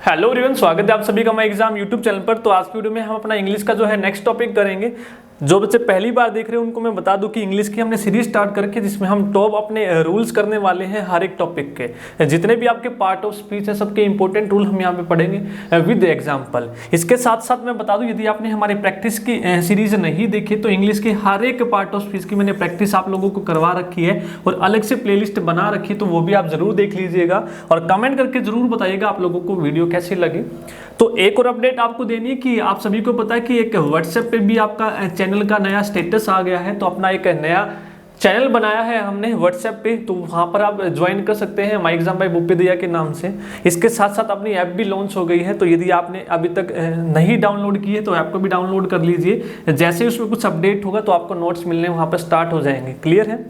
Hello everyone, स्वागत है आप सभी का माई एग्जाम यूट्यूब चैनल पर। तो आज की वीडियो में हम अपना इंग्लिश का जो है नेक्स्ट टॉपिक करेंगे। जो बच्चे पहली बार देख रहे हैं उनको मैं बता दूं कि इंग्लिश की हमने सीरीज स्टार्ट करके जिसमें हम टॉप अपने रूल्स करने वाले हैं हर एक टॉपिक के। जितने भी आपके पार्ट ऑफ स्पीच है सबके इंपॉर्टेंट रूल हम यहाँ पे पढ़ेंगे विद एग्जाम्पल। इसके साथ साथ मैं बता दूं, यदि आपने हमारी प्रैक्टिस की सीरीज नहीं देखी तो इंग्लिश के हर एक पार्ट ऑफ स्पीच की मैंने प्रैक्टिस आप लोगों को करवा रखी है और अलग से प्लेलिस्ट बना रखी है, तो वो भी आप जरूर देख लीजिएगा और कमेंट करके जरूर बताइएगा आप लोगों को वीडियो कैसी लगी। तो एक और अपडेट आपको देनी है कि आप सभी को पता है कि एक व्हाट्सएप पे भी आपका चैनल का नया स्टेटस आ गया है। तो अपना एक नया चैनल बनाया है हमने व्हाट्सएप पे, तो वहाँ पर आप ज्वाइन कर सकते हैं माई एग्जाम बाय भूपेदिया के नाम से। इसके साथ साथ अपनी ऐप भी लॉन्च हो गई है, तो यदि आपने अभी तक नहीं डाउनलोड की है तो ऐप को भी डाउनलोड कर लीजिए। जैसे ही उसमें कुछ अपडेट होगा तो आपको नोट्स मिलने वहाँ पर स्टार्ट हो जाएंगे। क्लियर है?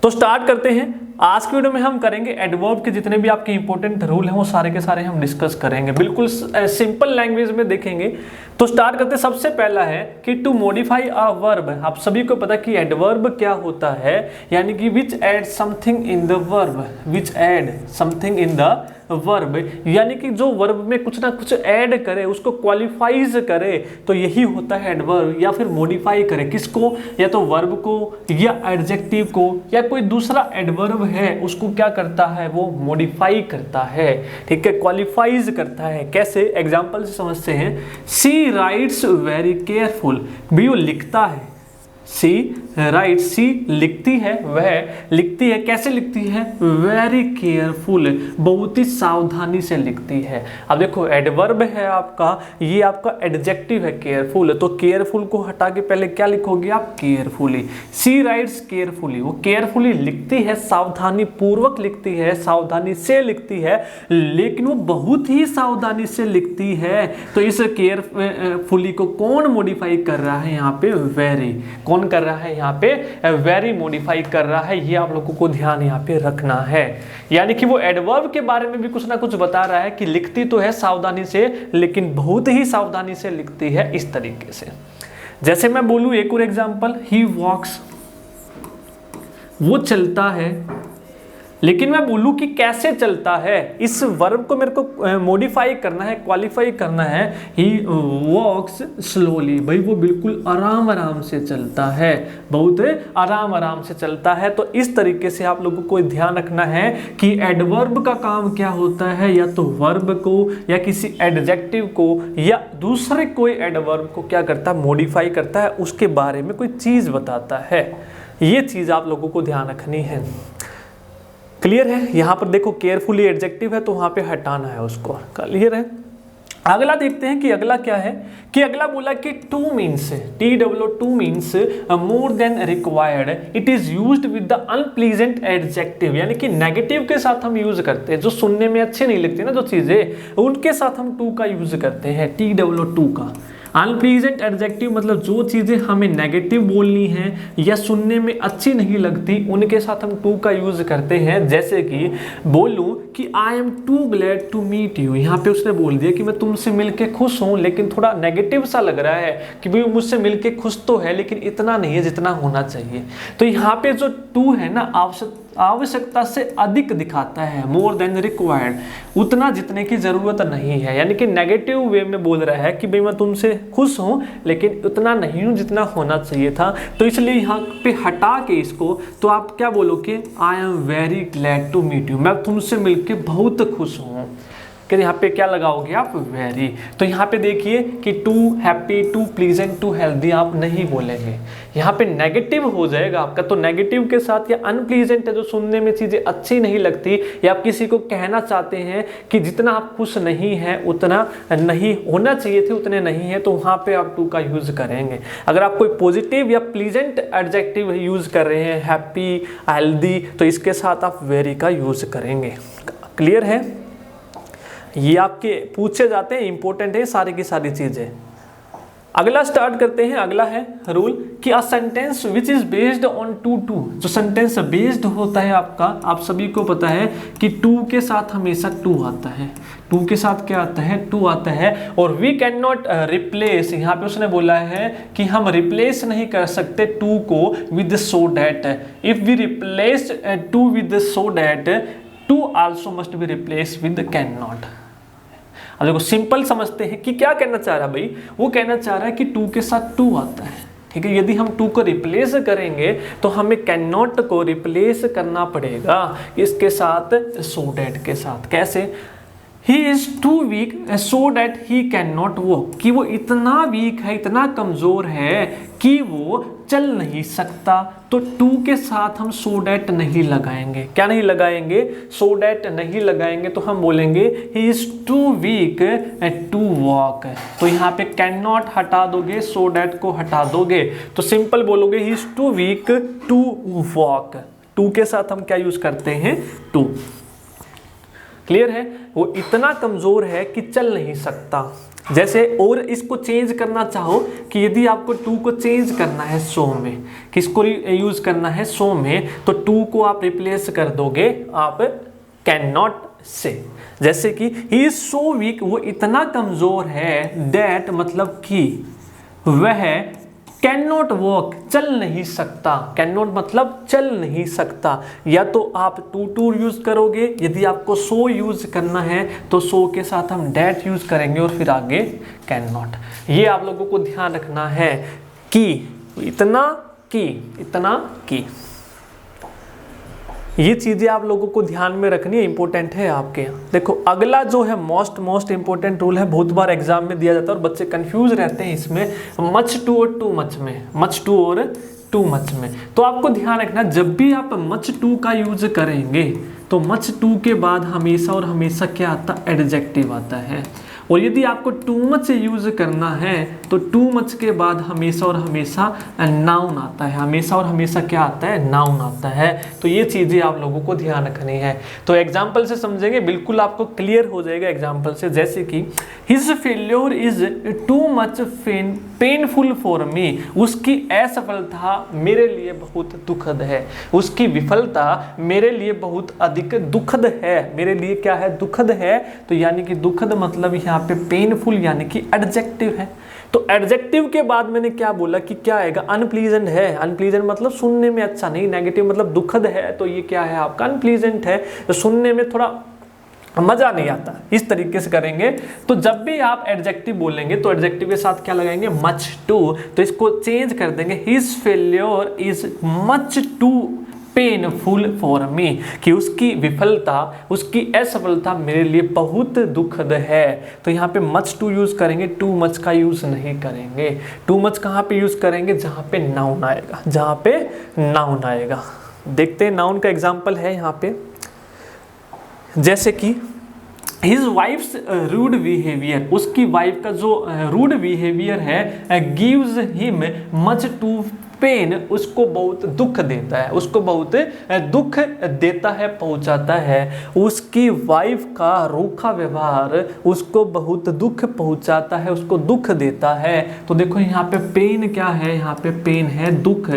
तो स्टार्ट करते हैं। आज की वीडियो में हम करेंगे एडवर्ब के जितने भी आपके इंपॉर्टेंट रूल हैं वो सारे के सारे हम डिस्कस करेंगे, बिल्कुल सिंपल लैंग्वेज में देखेंगे। तो स्टार्ट करते, सबसे पहला है कि टू मॉडिफाई अ वर्ब। आप सभी को पता कि एडवर्ब क्या होता है, यानी कि which add something in the verb, which add something in the verb, यानी कि जो वर्ब में कुछ ना कुछ ऐड करे, उसको क्वालिफाइज करे, तो यही होता है एडवर्ब। या फिर मॉडिफाई करे किसको, या तो वर्ब को या एडजेक्टिव को या कोई दूसरा एडवर्ब है उसको क्या करता है, वो मॉडिफाई करता है। ठीक है, क्वालिफाइज करता है। कैसे? एग्जांपल से समझते हैं। सी राइट्स वेरी केयरफुल, भी वो लिखता है। सी राइट, सी लिखती है, वह लिखती है। कैसे लिखती है? वेरी केयरफुल, बहुत ही सावधानी से लिखती है। अब देखो एडवर्ब है आपका, ये आपका एडजेक्टिव है केयरफुल, तो केयरफुल को हटा के पहले क्या लिखोगे आप? केयरफुली। सी राइट्स केयरफुली, वो केयरफुली लिखती है, सावधानी पूर्वक लिखती है, सावधानी से लिखती है, लेकिन वो बहुत ही सावधानी से लिखती है। तो इस केयरफुली को कौन मॉडिफाई कर रहा है यहाँ पे? वेरी। कौन कर रहा है यहाँ पे? वेरी मॉडिफाई कर रहा है। ये आप लोगों को ध्यान यहाँ पे रखना है। यानी कि वो एडवर्ब के बारे में भी कुछ ना कुछ बता रहा है कि लिखती तो है सावधानी से, लेकिन बहुत ही सावधानी से लिखती है, इस तरीके से। जैसे मैं बोलूं एक और एग्जांपल, ही वॉक्स, वो चलता है, लेकिन मैं बोलूं कि कैसे चलता है, इस वर्ब को मेरे को मॉडिफाई करना है, क्वालिफाई करना है। ही वॉक्स स्लोली, भाई वो बिल्कुल आराम आराम से चलता है, बहुत आराम आराम से चलता है। तो इस तरीके से आप लोगों को ध्यान रखना है कि एडवर्ब का काम क्या होता है, या तो वर्ब को या किसी एडजेक्टिव को या दूसरे कोई एडवर्ब को क्या करता है? मॉडिफाई करता है, उसके बारे में कोई चीज बताता है। ये चीज आप लोगों को ध्यान रखनी है। क्लियर है? यहाँ पर देखो केयरफुली एडजेक्टिव है तो वहाँ पे हटाना है उसको। क्लियर है? अगला देखते हैं कि अगला क्या है। कि अगला बोला कि two means, TW2 means more than required, it is used with the unpleasant adjective, यानी कि नेगेटिव के साथ हम यूज करते हैं, जो सुनने में अच्छे नहीं लगते ना जो चीजें, उनके साथ हम टू का यूज करते हैं, TW2 का। अनप्लीजेंट एडजेक्टिव मतलब जो चीजें हमें नेगेटिव बोलनी है या सुनने में अच्छी नहीं लगती, उनके साथ हम टू का यूज करते हैं। जैसे कि बोलूं कि I am too glad to meet you, यहाँ पे उसने बोल दिया कि मैं तुमसे मिलके खुश हूं, लेकिन थोड़ा नेगेटिव सा लग रहा है कि भाई मुझसे मिलके खुश तो है लेकिन इतना नहीं है जितना होना चाहिए। तो यहाँ पे जो टू है ना, आवश्यकता से अधिक दिखाता है, मोर देन रिक्वायर्ड, उतना जितने की जरूरत नहीं है, यानी कि नेगेटिव वे में बोल रहा है कि भाई मैं तुमसे खुश हूं लेकिन उतना नहीं हूं जितना होना चाहिए था। तो इसलिए यहाँ पे हटा के इसको तो आप क्या बोलोगे? I am very glad to meet you, मैं तुमसे मिलके बहुत खुश हूं। कि यहाँ पे क्या लगाओगे आप? वेरी। तो यहाँ पे देखिए कि too happy, too pleasant, too healthy आप नहीं बोलेंगे, यहाँ पे नेगेटिव हो जाएगा आपका। तो नेगेटिव के साथ या अनप्लीजेंट है, जो सुनने में चीजें अच्छी नहीं लगती, या आप किसी को कहना चाहते हैं कि जितना आप खुश नहीं है उतना नहीं होना चाहिए थे उतने नहीं है, तो वहाँ पे आप टू का यूज करेंगे। अगर आप कोई पॉजिटिव या प्लीजेंट एडजेक्टिव यूज कर रहे हैं, हैप्पी, हेल्दी, तो इसके साथ आप वेरी का यूज करेंगे। क्लियर है? ये आपके पूछे जाते हैं, इंपॉर्टेंट है सारी की सारी चीजें। अगला स्टार्ट करते हैं। अगला है रूल कि a sentence which is based on too, जो सेंटेंस बेस्ड होता है आपका, आप सभी को पता है कि टू के साथ हमेशा टू आता है। टू के साथ क्या आता है? टू आता है। और वी कैन नॉट रिप्लेस, यहाँ पे उसने बोला है कि हम रिप्लेस नहीं कर सकते टू को with so that. If we replace too with so that, too also must be replace with can not. अब देखो सिंपल समझते हैं कि क्या कहना चाह रहा है भाई। वो कहना चाह रहा है कि टू के साथ टू आता है, ठीक है। यदि हम टू को रिप्लेस करेंगे तो हमें कैन नॉट को रिप्लेस करना पड़ेगा इसके साथ, सो डैट के साथ। कैसे? He is too weak so that he can not walk, कि वो इतना वीक है, इतना कमजोर है कि वो चल नहीं सकता। तो टू के साथ हम सो डैट नहीं लगाएंगे। क्या नहीं लगाएंगे? सो डैट नहीं लगाएंगे। तो हम बोलेंगे he is too weak to walk. तो यहाँ पे कैन नॉट हटा दोगे, सो डैट को हटा दोगे, तो सिंपल बोलोगे he is too weak to walk. Too के साथ हम क्या यूज करते हैं? टू। क्लियर है? वो इतना कमजोर है कि चल नहीं सकता। जैसे और इसको चेंज करना चाहो कि यदि आपको टू को चेंज करना है सो में, किसको यूज करना है? सो में, तो टू को आप रिप्लेस कर दोगे आप कैन नॉट से। जैसे कि ही इज सो वीक, वो इतना कमजोर है, दैट मतलब कि वह कैन नॉट वॉक, चल नहीं सकता। कैन नॉट मतलब चल नहीं सकता। या तो आप टू यूज करोगे, यदि आपको सो यूज करना है तो सो के साथ हम डैट यूज करेंगे और फिर आगे कैन नॉट। ये आप लोगों को ध्यान रखना है कि इतना की ये चीजें आप लोगों को ध्यान में रखनी है, इंपॉर्टेंट है आपके। देखो अगला जो है मोस्ट इंपॉर्टेंट रूल है, बहुत बार एग्जाम में दिया जाता है और बच्चे कंफ्यूज रहते हैं इसमें, मच टू और टू मच में, मच टू और टू मच में। तो आपको ध्यान रखना, जब भी आप मच टू का यूज करेंगे तो मच टू के बाद हमेशा और हमेशा क्या आता है? एडजेक्टिव आता है। और यदि आपको टू मच यूज करना है तो टू मच के बाद हमेशा और हमेशा नाउन आता है। हमेशा और हमेशा क्या आता है? नाउन आता है। तो ये चीजें आप लोगों को ध्यान रखनी है। तो एग्जाम्पल से समझेंगे, बिल्कुल आपको क्लियर हो जाएगा एग्जाम्पल से। जैसे कि his failure is too much painful for मी, उसकी असफलता मेरे लिए बहुत दुखद है। उसकी विफलता मेरे लिए बहुत अधिक दुखद है। मेरे लिए क्या है? दुखद है। तो यानी कि दुखद मतलब यहाँ पे पेनफुल यानी कि एडजेक्टिव है। तो एडजेक्टिव के बाद मैंने क्या बोला कि क्या आएगा? अनप्लीजेंट है। अनप्लीजेंट मतलब सुनने में अच्छा नहीं, नेगेटिव मतलब दुखद है, तो ये क्या है आपका? अनप्लीजेंट है। तो सुनने में थोड़ा मजा नहीं आता, इस तरीके से करेंगे। तो जब भी आप एडजेक्टिव बोलेंगे तो एडजेक्टिव के साथ क्या लगाएंगे? Much too. तो इसको चेंज कर देंगे, his failure is much too painful for me, कि उसकी विफलता, उसकी असफलता मेरे लिए बहुत दुखद है। तो यहाँ पे मच टू यूज करेंगे, टू मच का यूज नहीं करेंगे। टू मच कहाँ पे यूज करेंगे? जहाँ पे नाउन आएगा, जहाँ पे नाउन आएगा। देखते हैं नाउन का एग्जाम्पल है यहाँ पे। जैसे कि हिज वाइफ्स रूड बिहेवियर, उसकी वाइफ का जो रूड बिहेवियर है, gives him much too pain, उसको बहुत दुख देता है, उसको बहुत दुख देता है, पहुंचाता है। उसकी वाइफ का रूखा व्यवहार उसको बहुत दुख पहुंचाता है, उसको दुख देता है। तो देखो यहाँ पे पेन क्या है? यहाँ पे पेन है, दुख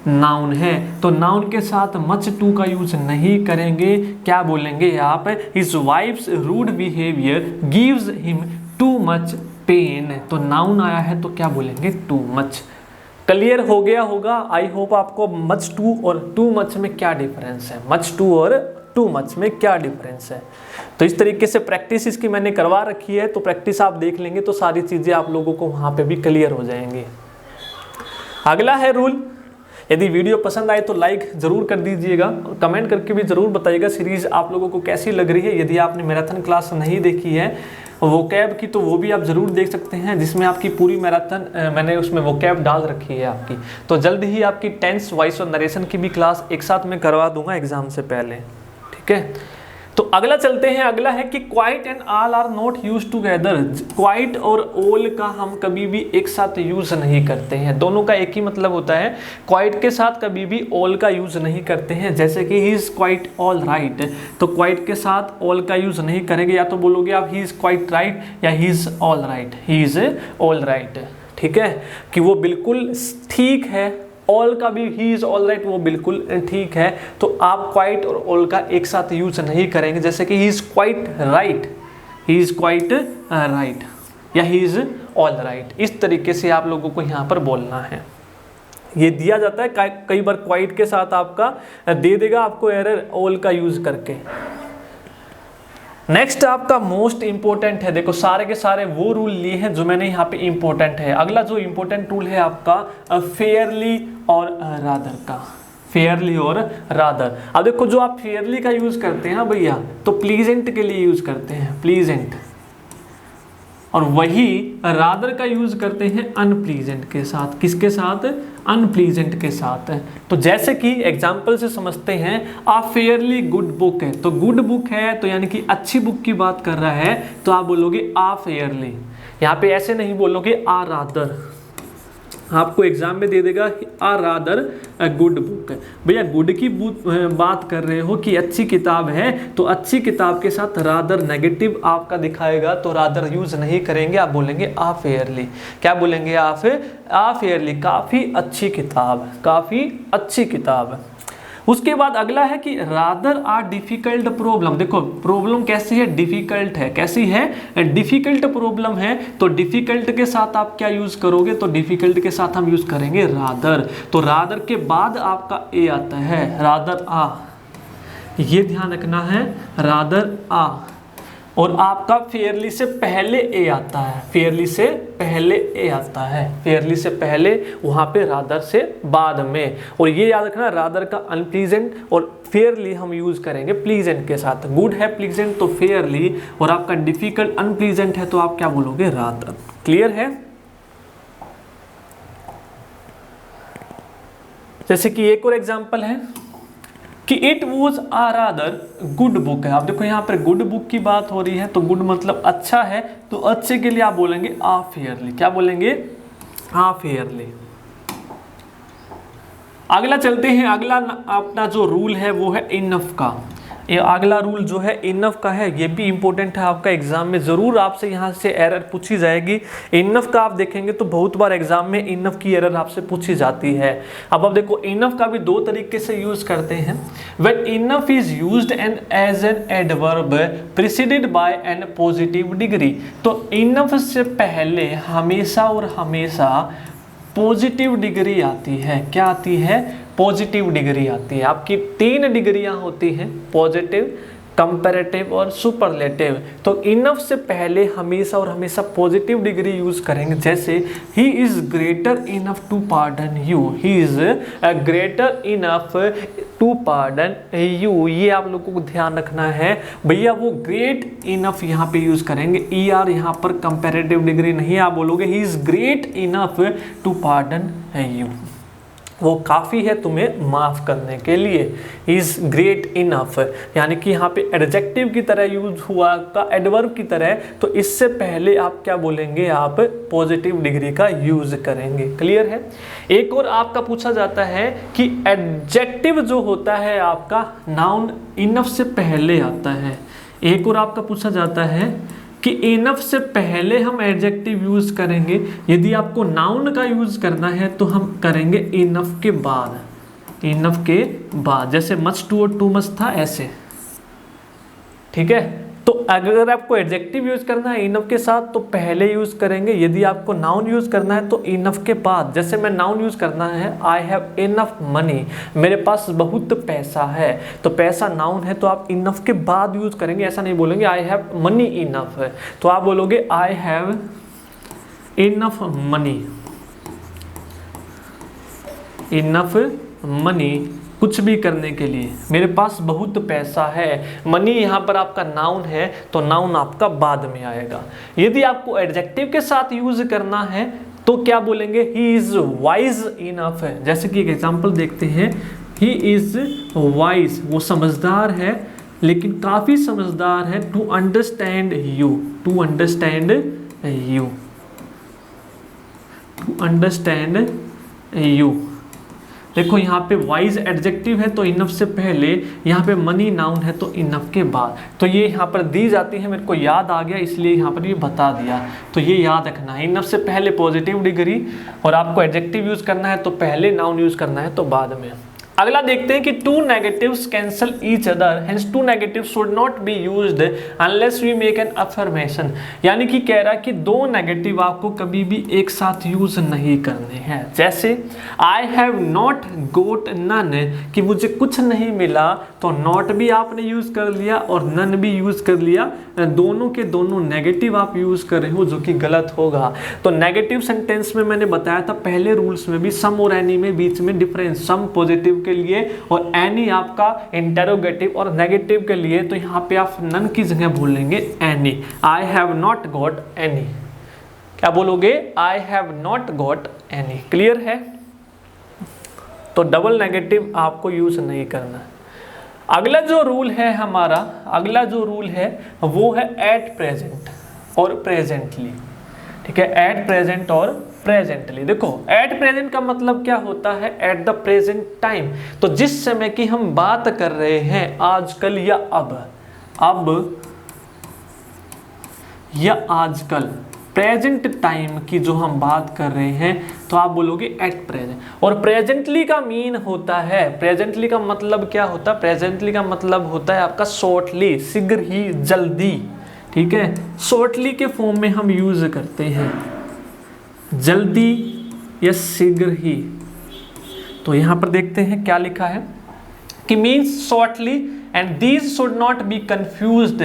नाउन है। तो नाउन के साथ मच टू का यूज नहीं करेंगे। क्या बोलेंगे आप? His wife's rude behaviour gives him too much pain. तो नाउन आया है तो क्या बोलेंगे? Too much. क्लियर हो गया होगा आई होप आपको मच टू और टू मच में क्या डिफरेंस है, मच टू और टू मच में क्या डिफरेंस है। तो इस तरीके से प्रैक्टिस इसकी मैंने करवा रखी है, तो प्रैक्टिस आप देख लेंगे तो सारी चीज़ें आप लोगों को वहाँ पे भी क्लियर हो जाएंगी। अगला है रूल, यदि वीडियो पसंद आए तो लाइक ज़रूर कर दीजिएगा और कमेंट करके भी ज़रूर बताइएगा सीरीज़ आप लोगों को कैसी लग रही है। यदि आपने मैराथन क्लास नहीं देखी है वोकैब की तो वो भी आप ज़रूर देख सकते हैं, जिसमें आपकी पूरी मैराथन मैंने उसमें वोकैब डाल रखी है आपकी। तो जल्द ही आपकी टेंस, वॉइस और नरेशन की भी क्लास एक साथ में करवा दूंगा एग्जाम से पहले, ठीक है। तो अगला चलते हैं। अगला है कि quite and all are not use together. Quite और ऑल का हम कभी भी एक साथ यूज नहीं करते हैं, दोनों का एक ही मतलब होता है। क्वाइट के साथ कभी भी ऑल का यूज नहीं करते हैं। जैसे कि he is quite all right, तो क्वाइट के साथ ऑल का यूज नहीं करेंगे। या तो बोलोगे आप ही इज क्वाइट राइट या he is all right, he is all right, ठीक है, कि वो बिल्कुल ठीक है। ऑल का भी ही इज ऑल राइट वो बिल्कुल ठीक है। तो आप क्वाइट और ऑल का एक साथ यूज नहीं करेंगे। जैसे कि he is quite right, he is quite right या ही इज ऑल राइट, इस तरीके से आप लोगों को यहाँ पर बोलना है। ये दिया जाता है कई बार क्वाइट के साथ आपका दे देगा आपको एरर ऑल का यूज करके। नेक्स्ट आपका मोस्ट इंपॉर्टेंट है, देखो सारे के सारे वो रूल लिए हैं जो मैंने यहाँ पे इंपॉर्टेंट है। अगला जो इंपॉर्टेंट रूल है आपका फेयरली और रादर का, फेयरली और रादर। अब देखो जो आप फेयरली का यूज करते हैं ना भैया, तो प्लीजेंट के लिए यूज करते हैं, प्लीजेंट, और वही रादर का यूज करते हैं अनप्लीजेंट के साथ। किसके साथ? अनप्लीजेंट के साथ। तो जैसे कि एग्जाम्पल से समझते हैं, आ फेयरली गुड बुक है, तो गुड बुक है तो यानी कि अच्छी बुक की बात कर रहा है, तो आप बोलोगे आ फेयरली। यहाँ पे ऐसे नहीं बोलोगे आ रादर, आपको एग्जाम में दे देगा आ रादर गुड बुक। भैया गुड की बात कर रहे हो कि अच्छी किताब है, तो अच्छी किताब के साथ रादर नेगेटिव आपका दिखाएगा, तो रादर यूज नहीं करेंगे, आप बोलेंगे आ फेयरली। क्या बोलेंगे आप? आ फेयरली, काफी अच्छी किताब, काफी अच्छी किताब। उसके बाद अगला है कि रादर आर डिफिकल्ट प्रॉब्लम। देखो प्रॉब्लम कैसी है? डिफिकल्ट है। कैसी है? डिफिकल्ट प्रॉब्लम है, तो डिफिकल्ट के साथ आप क्या यूज करोगे? तो डिफिकल्ट के साथ हम यूज करेंगे रादर। तो रादर के बाद आपका ए आता है, रादर आ, ये ध्यान रखना है, रादर आ। और आपका फेयरली से पहले ए आता है, फेयरली से पहले ए आता है, फेयरली से पहले, वहां पे रादर से बाद में। और ये याद रखना, रादर का अनप्लीजेंट और फेयरली हम यूज करेंगे प्लीजेंट के साथ। गुड है प्लीजेंट तो फेयरली, और आपका डिफिकल्ट अनप्लीजेंट है तो आप क्या बोलोगे? रादर। क्लियर है? जैसे कि एक और एग्जांपल है कि it was a rather good book है। आप देखो यहाँ पर गुड बुक की बात हो रही है, तो गुड मतलब अच्छा है, तो अच्छे के लिए आप बोलेंगे आ फेयरली। क्या बोलेंगे? आ फेयरली। अगला चलते हैं, अगला अपना जो रूल है वो है इनफ का। ये अगला रूल जो है इनफ का है, ये भी इंपॉर्टेंट है, आपका एग्जाम में जरूर आपसे यहाँ से एरर पूछी जाएगी। इनफ का आप देखेंगे तो बहुत बार एग्जाम में इनफ की एरर आपसे पूछी जाती है। अब देखो इनफ का भी दो तरीके से यूज करते हैं। When enough is used and as an adverb preceded by an positive degree, तो इनफ से पहले हमेशा और हमेशा पॉजिटिव डिग्री आती है। क्या आती है? पॉजिटिव डिग्री आती है। आपकी 3 डिग्रियां होती हैं, पॉजिटिव, कंपैरेटिव और सुपरलेटिव। तो इनफ से पहले हमेशा और हमेशा पॉजिटिव डिग्री यूज करेंगे। जैसे he is greater enough to pardon you, he is greater enough to pardon you, ये आप लोगों को ध्यान रखना है। भैया वो ग्रेट इनफ यहाँ पे यूज करेंगे, ई आर यहाँ पर कंपैरेटिव डिग्री नहीं, आप बोलोगे he is great enough to pardon you, वो काफ़ी है तुम्हें माफ़ करने के लिए। इज़ ग्रेट इनफ, यानी कि यहाँ पे एडजेक्टिव की तरह यूज हुआ का, एडवर्ब की तरह, तो इससे पहले आप क्या बोलेंगे? आप पॉजिटिव डिग्री का यूज करेंगे। क्लियर है? एक और आपका पूछा जाता है कि एडजेक्टिव जो होता है आपका नाउन इनफ से पहले आता है। एक और आपका पूछा जाता है कि इनफ से पहले हम एडजेक्टिव यूज करेंगे, यदि आपको नाउन का यूज करना है तो हम करेंगे इनफ के बाद, इनफ के बाद। जैसे मच टू और टू मच था, ऐसे। ठीक है? तो अगर आपको एडजेक्टिव यूज करना है इनफ के साथ तो पहले यूज करेंगे, यदि आपको नाउन यूज करना है तो इनफ के बाद। जैसे मैं नाउन यूज करना है, आई हैव इनफ मनी, मेरे पास बहुत पैसा है, तो पैसा नाउन है तो आप इनफ के बाद यूज करेंगे। ऐसा नहीं बोलेंगे आई हैव मनी इनफ है, तो आप बोलोगे I have enough money, enough money कुछ भी करने के लिए, मेरे पास बहुत पैसा है। मनी यहाँ पर आपका नाउन है तो नाउन आपका बाद में आएगा। यदि आपको एडजेक्टिव के साथ यूज करना है तो क्या बोलेंगे? ही इज वाइज इनफ है। जैसे कि एक एग्जांपल देखते हैं, ही इज वाइज, वो समझदार है, लेकिन काफी समझदार है, to understand you, to understand you, to understand you. देखो यहाँ पे वाइज एडजेक्टिव है तो इनफ से पहले, यहाँ पे मनी नाउन है तो इनफ के बाद। तो ये यहाँ पर दी जाती है, मेरे को याद आ गया इसलिए यहाँ पर ये बता दिया। तो ये याद रखना है, इनफ से पहले पॉजिटिव डिग्री, और आपको एडजेक्टिव यूज करना है तो पहले, नाउन यूज करना है तो बाद में। अगला देखते हैं कि two negatives cancel each other, hence two negatives should not be used unless we make an affirmation. यानी कि कह रहा है कि दो नेगेटिव आपको कभी भी एक साथ यूज नहीं करने हैं। जैसे I have not got none, कि मुझे कुछ नहीं मिला, तो नॉट भी आपने यूज कर लिया और नन भी यूज कर लिया, दोनों के दोनों नेगेटिव आप यूज कर रहे हो, जो कि गलत होगा। तो नेगेटिव सेंटेंस में मैंने बताया था पहले रूल्स में भी, सम और एनी में बीच में डिफरेंस, सम पॉजिटिव के लिए और एनी आपका इंटेरोगेटिव और नेगेटिव के लिए। तो यहाँ पे आप नन की जगह बोलेंगे any. I have not got any, क्या बोलोगे? आई have not got any. Clear है? तो डबल नेगेटिव आपको यूज नहीं करना। अगला जो रूल है हमारा, अगला जो रूल है वो है एट प्रेजेंट और प्रेजेंटली। ठीक है, एट प्रेजेंट और प्रेजेंटली। देखो एट प्रेजेंट का मतलब क्या होता है? At the present time. तो जिस समय की हम बात कर रहे हैं, आजकल या अब या आजकल, प्रेजेंट टाइम की जो हम बात कर रहे हैं, तो आप बोलोगे एट प्रेजेंट। और प्रेजेंटली का मीन होता है, प्रेजेंटली का मतलब क्या होता है? प्रेजेंटली का मतलब होता है आपका शॉर्टली, शीघ्र ही, जल्दी। ठीक है, शॉर्टली के फॉर्म में हम यूज करते हैं, जल्दी या शीघ्र ही। तो यहां पर देखते हैं क्या लिखा है कि means shortly and these should not B confused.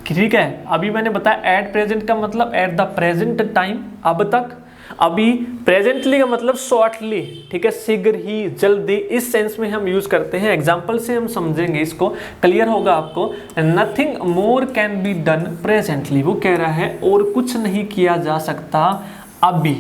ठीक है, अभी मैंने बताया एट प्रेजेंट का मतलब एट द प्रेजेंट टाइम, अब तक। अभी प्रेजेंटली का मतलब शॉर्टली, ठीक है, शीघ्र ही, जल्दी, इस सेंस में हम यूज करते हैं। एग्जांपल से हम समझेंगे, इसको क्लियर होगा आपको। Nothing more can be done presently, वो कह रहा है और कुछ नहीं किया जा सकता अभी।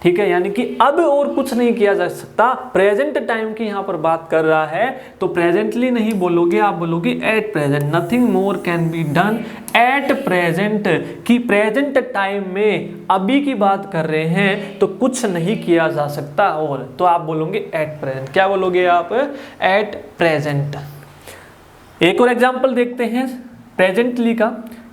ठीक है, यानी कि अब और कुछ नहीं किया जा सकता, प्रेजेंट टाइम की यहां पर बात कर रहा है। तो प्रेजेंटली नहीं बोलोगे, आप बोलोगे at present. Nothing more can be done at present, कि प्रेजेंट टाइम में अभी की बात कर रहे हैं तो कुछ नहीं किया जा सकता और, तो आप बोलोगे एट प्रेजेंट। क्या बोलोगे आप? At present. एक और एग्जांपल देखते हैं प्रेजेंटली का,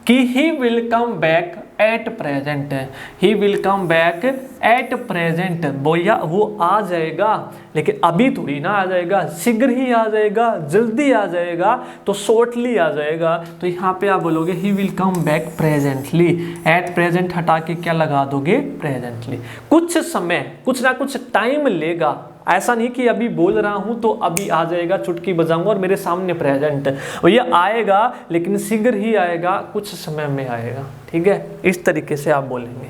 कि he will come back at present. He will come back at present, भैया वो आ जाएगा, लेकिन अभी थोड़ी ना आ जाएगा, शीघ्र ही आ जाएगा, जल्दी आ जाएगा, तो शॉर्टली आ जाएगा। तो यहाँ पे आप बोलोगे he will come back presently. At present हटा के क्या लगा दोगे? प्रेजेंटली। कुछ समय, कुछ ना कुछ टाइम लेगा, ऐसा नहीं कि अभी बोल रहा हूं तो अभी आ जाएगा, चुटकी बजाऊंगा और मेरे सामने प्रेजेंट। और ये आएगा लेकिन शीघ्र ही आएगा, कुछ समय में आएगा। ठीक है, इस तरीके से आप बोलेंगे।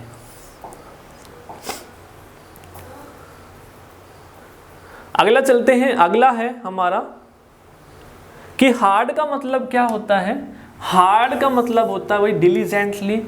अगला चलते हैं, अगला है हमारा कि हार्ड का मतलब क्या होता है? हार्ड का मतलब होता है वही डिलीजेंटली,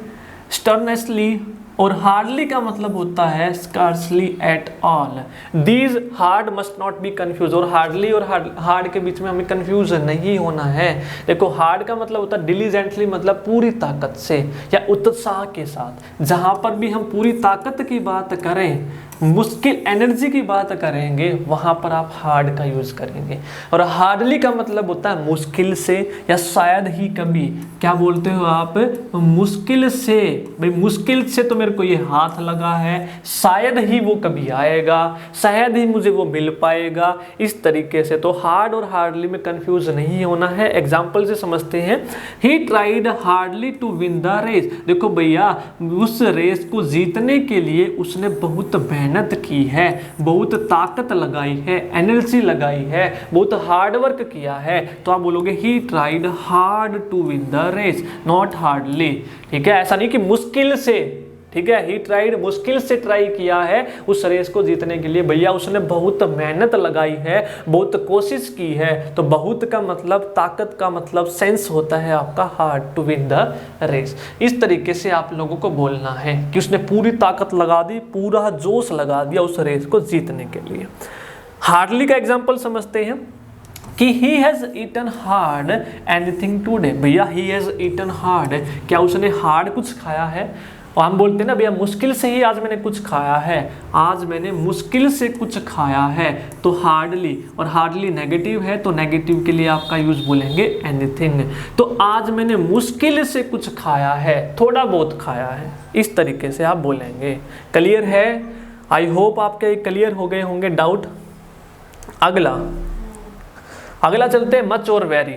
स्टर्नेसली, और हार्डली का मतलब होता है scarcely at all. These hard must not be confuse, और हार्डली और हार्ड के बीच में हमें कंफ्यूज नहीं होना है। देखो हार्ड का मतलब होता है डिलीजेंटली, मतलब पूरी ताकत से या उत्साह के साथ। जहां पर भी हम पूरी ताकत की बात करें, मुश्किल एनर्जी की बात करेंगे, वहां पर आप हार्ड का यूज करेंगे। और हार्डली का मतलब होता है मुश्किल से या शायद ही कभी। क्या बोलते हो आप? मुश्किल से। भाई मुश्किल से तो मेरे को ये हाथ लगा है, शायद ही वो कभी आएगा, शायद ही मुझे वो मिल पाएगा, इस तरीके से। तो हार्ड और हार्डली में कंफ्यूज नहीं होना है। एग्जाम्पल से समझते हैं। He tried hardly to win the race. देखो भैया, उस रेस को जीतने के लिए उसने बहुत मेहनत की है, बहुत ताकत लगाई है, एनर्जी लगाई है, बहुत हार्ड वर्क किया है। तो आप बोलोगे he tried hard to win the race, not hardly. ठीक है, ऐसा नहीं कि मुश्किल से। ठीक है, ही ट्राइड, मुश्किल से ट्राई किया है उस रेस को जीतने के लिए। भैया उसने बहुत मेहनत लगाई है, बहुत कोशिश की है। तो बहुत का मतलब, ताकत का मतलब सेंस होता है आपका hard to win the race. इस तरीके से आप लोगों को बोलना है कि उसने पूरी ताकत लगा दी, पूरा जोश लगा दिया उस रेस को जीतने के लिए। हार्डली का एग्जाम्पल समझते हैं कि he has eaten hard anything today। भैया he has eaten hard, क्या उसने हार्ड कुछ खाया है? और हम बोलते हैं ना भैया मुश्किल से ही आज मैंने कुछ खाया है, आज मैंने मुश्किल से कुछ खाया है। तो हार्डली, और हार्डली नेगेटिव है तो नेगेटिव के लिए आपका यूज बोलेंगे एनीथिंग। तो आज मैंने मुश्किल से कुछ खाया है, थोड़ा बहुत खाया है, इस तरीके से आप बोलेंगे। क्लियर है? आई होप आपके क्लियर हो गए होंगे डाउट। अगला अगला चलते हैं मच और वेरी।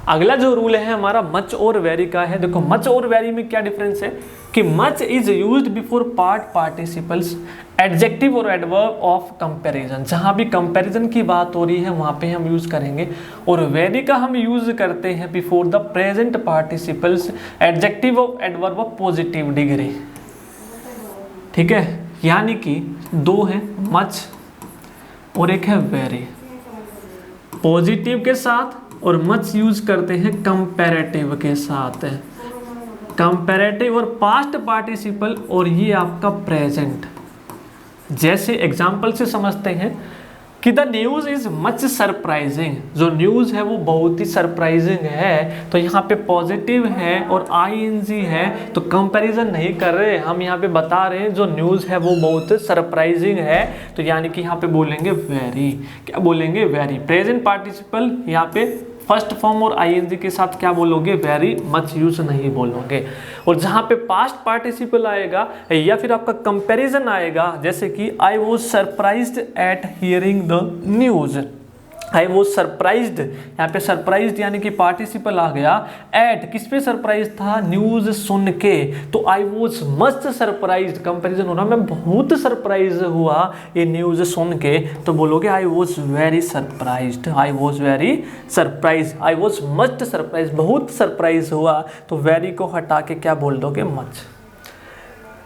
अगला जो रूल है हमारा मच और वेरी का है। देखो मच और वेरी में क्या डिफरेंस है कि much is used before part participles adjective और एडवर्ब ऑफ कंपैरिजन। जहां भी कंपैरिजन की बात हो रही है वहां पे हम यूज करेंगे, और वेरी का हम यूज करते हैं before the present participles adjective of adverb of positive degree. ठीक है, यानी कि दो है मच और एक है वेरी, पॉजिटिव के साथ, और मच यूज करते हैं कंपैरेटिव के साथ, कंपैरेटिव और पास्ट पार्टिसिपल, और ये आपका प्रेजेंट। जैसे एग्जांपल से समझते हैं कि the news is much surprising, जो न्यूज है वो बहुत ही सरप्राइजिंग है, तो यहाँ पे पॉजिटिव है और आईएनजी है, तो कंपैरिजन नहीं कर रहे, हम यहाँ पे बता रहे हैं जो न्यूज है वो बहुत सरप्राइजिंग है, तो यानी कि यहाँ पे बोलेंगे वेरी। क्या बोलेंगे? वेरी। प्रेजेंट पार्टिसिपल यहाँ पे फर्स्ट फॉर्म और आईएनजी के साथ क्या बोलोगे? वेरी मच यूज नहीं बोलोगे। और जहां पे पास्ट पार्टिसिपल आएगा या फिर आपका कंपैरिजन आएगा, जैसे कि I was surprised eight hearing the news, I was surprised, यहाँ पे सरप्राइज्ड यानी कि पार्टिसिपल आ गया, एट किस पे सरप्राइज था? न्यूज सुन के, तो आई वॉज मच सरप्राइज्ड, कंपैरिजन हो रहा, मैं बहुत सरप्राइज हुआ ये न्यूज सुन के, तो बोलोगे I was very surprised, I was very surprise, I was much surprise, बहुत सरप्राइज हुआ, तो वेरी को हटा के क्या बोल दोगे? Much.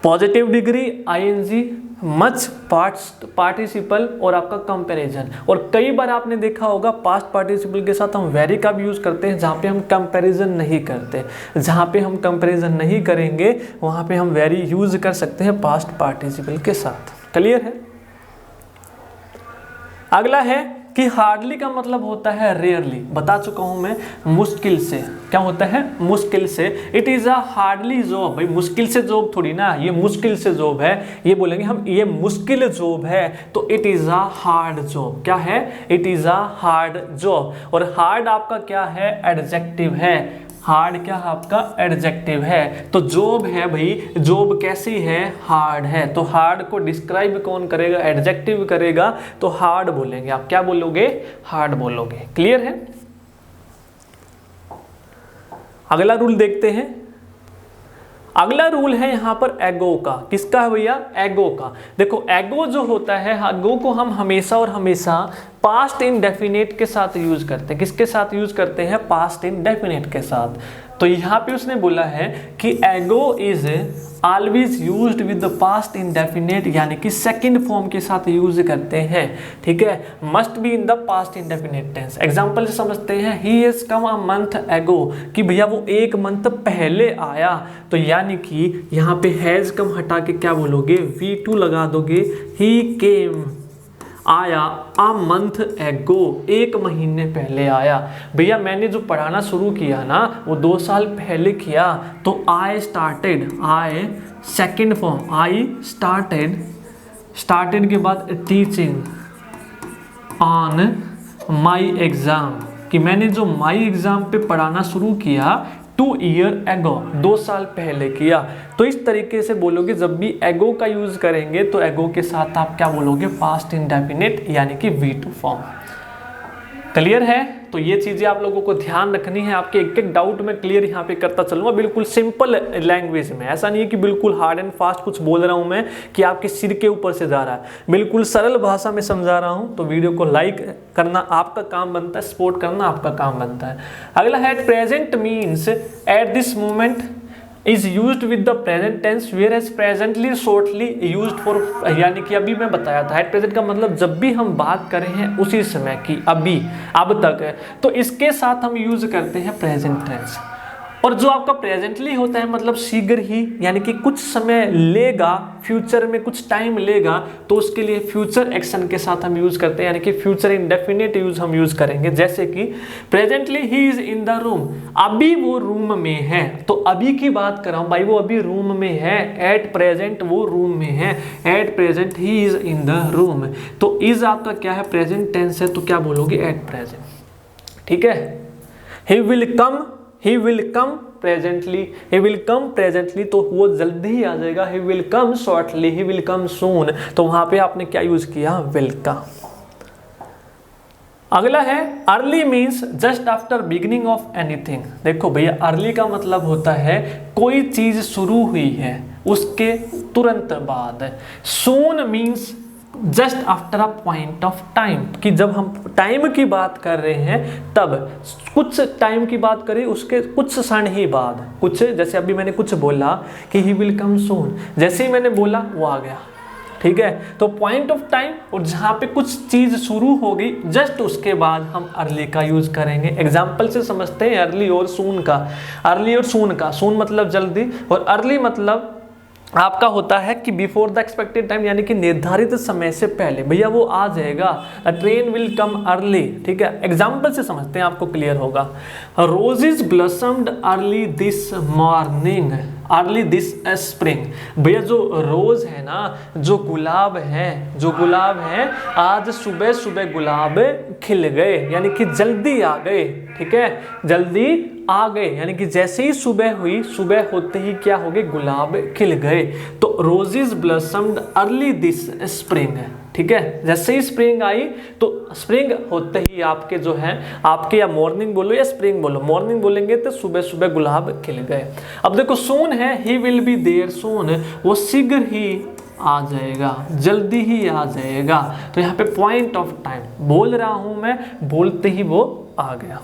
Positive degree ING, much participle और आपका कंपैरिजन। और कई बार आपने देखा होगा पास्ट पार्टिसिपल के साथ हम वेरी का भी यूज करते हैं जहाँ पे हम कंपैरिजन नहीं करते, जहाँ पे हम कंपैरिजन नहीं करेंगे वहाँ पे हम वेरी यूज कर सकते हैं पास्ट पार्टिसिपल के साथ। क्लियर है? अगला है कि हार्डली का मतलब होता है रेयरली, बता चुका हूं मैं, मुश्किल से। क्या होता है? मुश्किल से। It is a hardly job, भाई मुश्किल से जॉब थोड़ी ना, ये मुश्किल से जॉब है, ये बोलेंगे हम ये मुश्किल जॉब है, तो it is a hard job. क्या है? It is a hard job. और हार्ड आपका क्या है? एडजेक्टिव है। हार्ड क्या है आपका? एडजेक्टिव है। तो जॉब है भाई, जॉब कैसी है? हार्ड है। तो हार्ड को डिस्क्राइब कौन करेगा? एडजेक्टिव करेगा, तो हार्ड बोलेंगे। आप क्या बोलोगे? हार्ड बोलोगे। क्लियर है? अगला रूल देखते हैं। अगला रूल है यहां पर एगो का। किसका है भैया? एगो का। देखो एगो जो होता है, एगो को हम हमेशा और हमेशा पास्ट इंडेफिनिट के साथ यूज करते हैं। किसके साथ यूज करते हैं? पास्ट इंडेफिनिट के साथ। तो यहाँ पे उसने बोला है कि एगो is always used with the past indefinite, यानी कि सेकंड फॉर्म के साथ यूज करते हैं। ठीक है, must be in the past indefinite tense. Example से समझते हैं, he has come a month एगो, कि भैया वो एक मंथ पहले आया, तो यानी कि यहाँ पे हैज कम हटा के क्या बोलोगे? V2 लगा दोगे। ही केम, आया, अ मंथ एगो, एक महीने पहले आया। भैया मैंने जो पढ़ाना शुरू किया ना वो 2 साल पहले किया, तो I started, I second form, I started, started के बाद टीचिंग ऑन माई एग्जाम, कि मैंने जो माई एग्जाम पे पढ़ाना शुरू किया 2 ईयर एगो, 2 साल पहले किया। तो इस तरीके से बोलोगे, जब भी एगो का यूज करेंगे तो एगो के साथ आप क्या बोलोगे? पास्ट इंडेफिनिट, यानी कि V2 फॉर्म। क्लियर है? तो ये चीजें आप लोगों को ध्यान रखनी है। आपके एक एक डाउट में क्लियर यहाँ पे करता चलूंगा, बिल्कुल सिंपल लैंग्वेज में। ऐसा नहीं है कि बिल्कुल हार्ड एंड फास्ट कुछ बोल रहा हूँ मैं कि आपके सिर के ऊपर से जा रहा है, बिल्कुल सरल भाषा में समझा रहा हूँ। तो वीडियो को लाइक करना आपका काम बनता है, सपोर्ट करना आपका काम बनता है। अगला है at present means at this moment is used with the present tense, where as presently shortly used for, यानी कि अभी मैं बताया था एट प्रेजेंट का मतलब जब भी हम बात कर रहे हैं उसी समय की, अभी, अब तक, तो इसके साथ हम यूज करते हैं प्रेजेंट टेंस। और जो आपका प्रेजेंटली होता है मतलब शीघ्र ही, यानी कि कुछ समय लेगा, फ्यूचर में कुछ टाइम लेगा, तो उसके लिए फ्यूचर एक्शन के साथ हम यूज करते हैं, यानी कि फ्यूचर इंडेफिनिट यूज हम यूज करेंगे। जैसे कि presently he is in the room, अभी वो रूम में है, तो अभी की बात कर रहा हूं भाई, वो अभी रूम में है। एट प्रेजेंट वो रूम में है, at present he is in the room. तो इज आपका क्या है? प्रेजेंट टेंस है, तो क्या बोलोगे? At present. ठीक है, he will come, he will come presently, he will come presently, तो वो जल्दी ही आ जाएगा। he will come shortly, he will come soon, तो वहां पे आपने क्या यूज किया? will का। अगला है early means just after beginning of anything. देखो भैया अर्ली का मतलब होता है कोई चीज शुरू हुई है उसके तुरंत बाद। Soon means just after a point of time, कि जब हम टाइम की बात कर रहे हैं तब कुछ टाइम की बात करें उसके कुछ क्षण ही बाद, कुछ जैसे अभी मैंने कुछ बोला कि ही विल कम सून, जैसे ही मैंने बोला वो आ गया, ठीक है। तो पॉइंट ऑफ टाइम और जहाँ पे कुछ चीज शुरू हो गई जस्ट उसके बाद हम अर्ली का यूज करेंगे। एग्जाम्पल से समझते हैं अर्ली और सून का। अर्ली और सून का, सून मतलब जल्दी और अर्ली मतलब आपका होता है कि बिफोर द एक्सपेक्टेड टाइम, यानी कि निर्धारित समय से पहले भैया वो आ जाएगा। ट्रेन विल कम अर्ली, ठीक है। एग्जाम्पल से समझते हैं आपको क्लियर होगा। Roses blossomed early this morning, early this spring. भैया जो रोज है ना, जो गुलाब है आज सुबह सुबह गुलाब खिल गए, यानी कि जल्दी आ गए, ठीक है, जल्दी आ गए, यानी कि जैसे ही सुबह हुई, सुबह होते ही क्या हो गए, गुलाब खिल गए। तो roses blossomed early this spring, ठीक है। जैसे ही स्प्रिंग आई तो स्प्रिंग होते ही आपके जो है आपके, या मॉर्निंग बोलो या स्प्रिंग बोलो, मॉर्निंग बोलेंगे तो सुबह सुबह गुलाब खिल गए। अब देखो सून है, ही विल बी देयर सून, वो शीघ्र ही आ जाएगा, जल्दी ही आ जाएगा। तो यहाँ पे पॉइंट ऑफ टाइम बोल रहा हूं मैं, बोलते ही वो आ गया।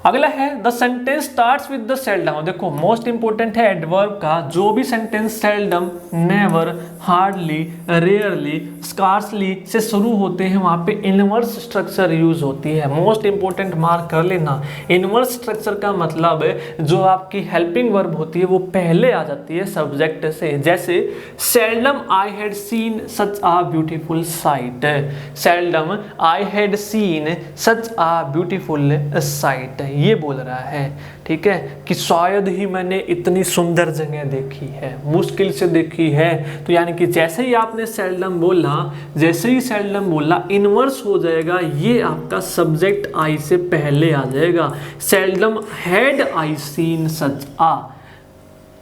अगला है the sentence starts with the seldom. देखो मोस्ट इंपोर्टेंट है एडवर्ब का, जो भी sentence seldom, never, hardly, rarely, scarcely से शुरू होते हैं वहां पे इनवर्स स्ट्रक्चर यूज होती है। मोस्ट इंपोर्टेंट मार्क कर लेना। इनवर्स स्ट्रक्चर का मतलब जो आपकी हेल्पिंग वर्ब होती है वो पहले आ जाती है सब्जेक्ट से। जैसे seldom I had seen such a beautiful sight, seldom I had seen such a beautiful sight, ये बोल रहा है, ठीक है, कि शायद ही मैंने इतनी सुंदर जगह देखी है, मुश्किल से देखी है। तो यानी कि जैसे ही आपने सेल्डम बोला, जैसे ही सेल्डम बोला इनवर्स हो जाएगा, ये आपका सब्जेक्ट आई से पहले आ जाएगा। Seldom had I seen such a,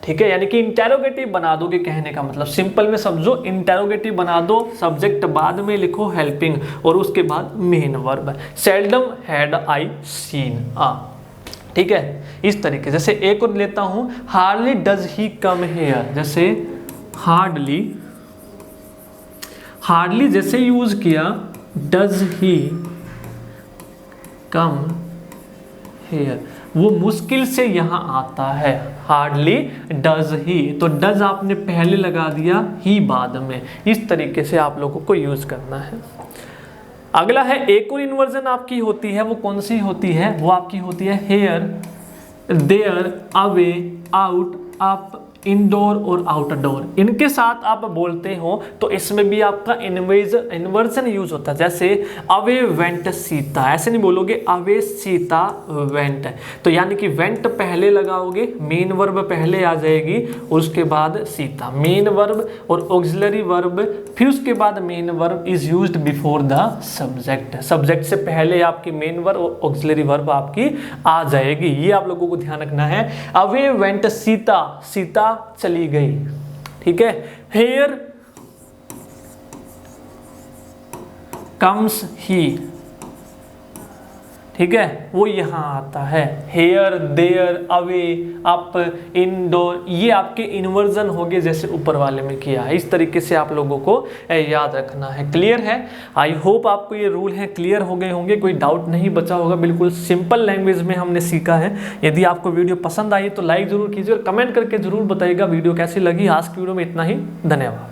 ठीक है, यानी कि इंटेरोगेटिव बना दोगे, कहने का मतलब सिंपल में समझो, इंटेरोगेटिव बना दो, सब्जेक्ट बाद में लिखो हेल्पिंग और उसके बाद main verb. Seldom had I seen a, ठीक है, इस तरीके। जैसे एक और लेता हूं, hardly does he come here. जैसे हार्डली, हार्डली जैसे यूज किया, डज ही कम हेयर, वो मुश्किल से यहां आता है। हार्डली डज ही, तो डज आपने पहले लगा दिया, ही बाद में। इस तरीके से आप लोगों को यूज करना है। अगला है एक और इन्वर्जन आपकी होती है, वो कौन सी होती है, वो आपकी होती है here, there, away, out, up, indoor और आउटडोर। इनके साथ आप बोलते हो तो इसमें भी आपका इन्वर्जन यूज होता है। जैसे अवे वेंट सीता, ऐसे नहीं बोलोगे अवे सीता वेंट, तो यानी कि वेंट पहले लगाओगे, मेन वर्ब पहले आ जाएगी और उसके बाद सीता, मेन वर्ब और ऑक्सिलरी वर्ब, फिर उसके बाद main verb is used before the subject. Subject से पहले आपकी मेन वर्ब और ऑक्सिलरी वर्ब आपकी आ जाएगी, ये आप लोगों को ध्यान रखना है। अवे वेंट सीता, सीता चली गई, ठीक है। हेयर कम्स ही, ठीक है, वो यहाँ आता है। Here, there, away, up, indoor, ये आपके इन्वर्जन हो गए जैसे ऊपर वाले में किया है। इस तरीके से आप लोगों को याद रखना है। क्लियर है? आई होप आपको ये रूल है क्लियर हो गए होंगे, कोई डाउट नहीं बचा होगा। बिल्कुल सिंपल लैंग्वेज में हमने सीखा है। यदि आपको वीडियो पसंद आई तो लाइक जरूर कीजिए और कमेंट करके जरूर बताइएगा वीडियो कैसी लगी। आज की वीडियो में इतना ही, धन्यवाद।